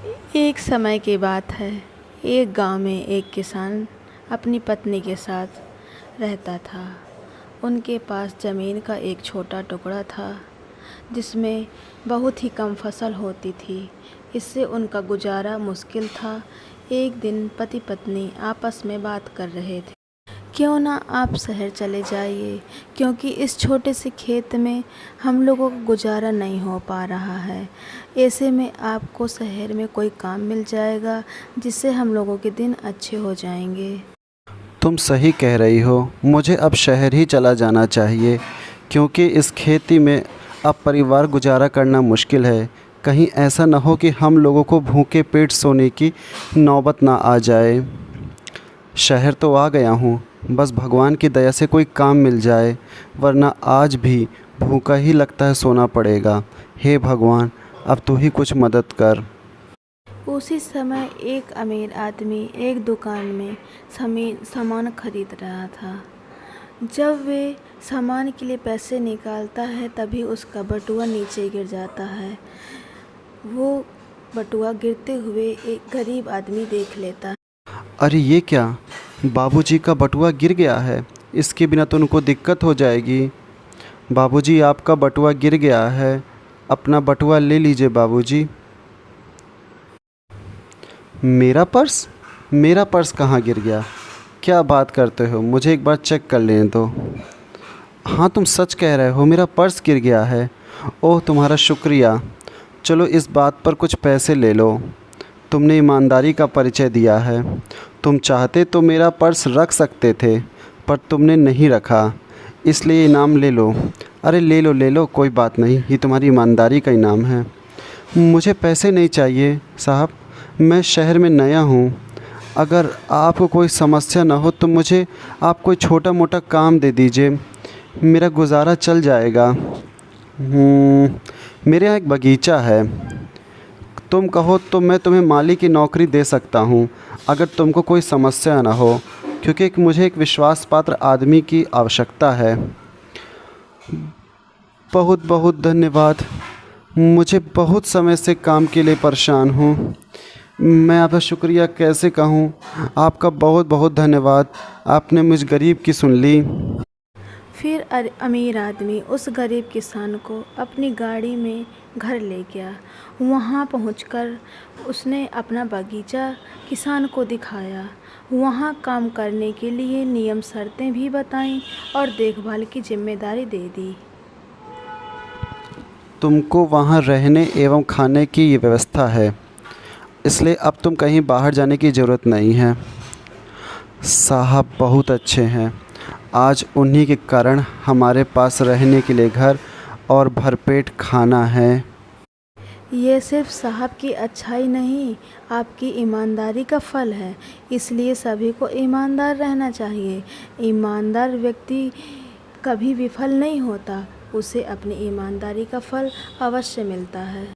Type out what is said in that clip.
एक समय की बात है। एक गांव में एक किसान अपनी पत्नी के साथ रहता था। उनके पास ज़मीन का एक छोटा टुकड़ा था जिसमें बहुत ही कम फसल होती थी। इससे उनका गुजारा मुश्किल था। एक दिन पति पत्नी आपस में बात कर रहे थे, क्यों ना आप शहर चले जाइए, क्योंकि इस छोटे से खेत में हम लोगों को गुजारा नहीं हो पा रहा है। ऐसे में आपको शहर में कोई काम मिल जाएगा जिससे हम लोगों के दिन अच्छे हो जाएंगे। तुम सही कह रही हो, मुझे अब शहर ही चला जाना चाहिए क्योंकि इस खेती में अब परिवार गुजारा करना मुश्किल है। कहीं ऐसा न हो कि हम लोगों को भूखे पेट सोने की नौबत ना आ जाए। शहर तो आ गया हूँ, बस भगवान की दया से कोई काम मिल जाए, वरना आज भी भूखा ही लगता है सोना पड़ेगा। हे भगवान, अब तू ही कुछ मदद कर। उसी समय एक अमीर आदमी एक दुकान में सामान खरीद रहा था। जब वे सामान के लिए पैसे निकालता है तभी उसका बटुआ नीचे गिर जाता है। वो बटुआ गिरते हुए एक गरीब आदमी देख लेता है। अरे ये क्या, बाबूजी का बटुआ गिर गया है। इसके बिना तो उनको दिक्कत हो जाएगी। बाबूजी, आपका बटुआ गिर गया है, अपना बटुआ ले लीजिए बाबूजी। मेरा पर्स कहाँ गिर गया? क्या बात करते हो, मुझे एक बार चेक कर लेने दो। हाँ, तुम सच कह रहे हो, मेरा पर्स गिर गया है। ओह, तुम्हारा शुक्रिया। चलो इस बात पर कुछ पैसे ले लो। तुमने ईमानदारी का परिचय दिया है। तुम चाहते तो मेरा पर्स रख सकते थे, पर तुमने नहीं रखा, इसलिए इनाम ले लो। अरे ले लो, कोई बात नहीं, ये तुम्हारी ईमानदारी का इनाम है। मुझे पैसे नहीं चाहिए साहब, मैं शहर में नया हूँ। अगर आपको कोई समस्या ना हो तो मुझे आप कोई छोटा मोटा काम दे दीजिए, मेरा गुजारा चल जाएगा। मेरे यहाँ एक बगीचा है, तुम कहो तो मैं तुम्हें माली की नौकरी दे सकता हूँ, अगर तुमको कोई समस्या ना हो, क्योंकि मुझे एक विश्वास पात्र आदमी की आवश्यकता है। बहुत बहुत धन्यवाद, मुझे बहुत समय से काम के लिए परेशान हूँ। मैं आपका शुक्रिया कैसे कहूँ। आपका बहुत बहुत धन्यवाद, आपने मुझ गरीब की सुन ली। फिर अमीर आदमी उस गरीब किसान को अपनी गाड़ी में घर ले गया। वहाँ पहुँचकर उसने अपना बगीचा किसान को दिखाया। वहाँ काम करने के लिए नियम शर्तें भी बताईं और देखभाल की जिम्मेदारी दे दी। तुमको वहाँ रहने एवं खाने की ये व्यवस्था है, इसलिए अब तुम कहीं बाहर जाने की ज़रूरत नहीं है। साहब बहुत अच्छे हैं, आज उन्हीं के कारण हमारे पास रहने के लिए घर और भरपेट खाना है। ये सिर्फ साहब की अच्छाई नहीं, आपकी ईमानदारी का फल है। इसलिए सभी को ईमानदार रहना चाहिए। ईमानदार व्यक्ति कभी विफल नहीं होता, उसे अपनी ईमानदारी का फल अवश्य मिलता है।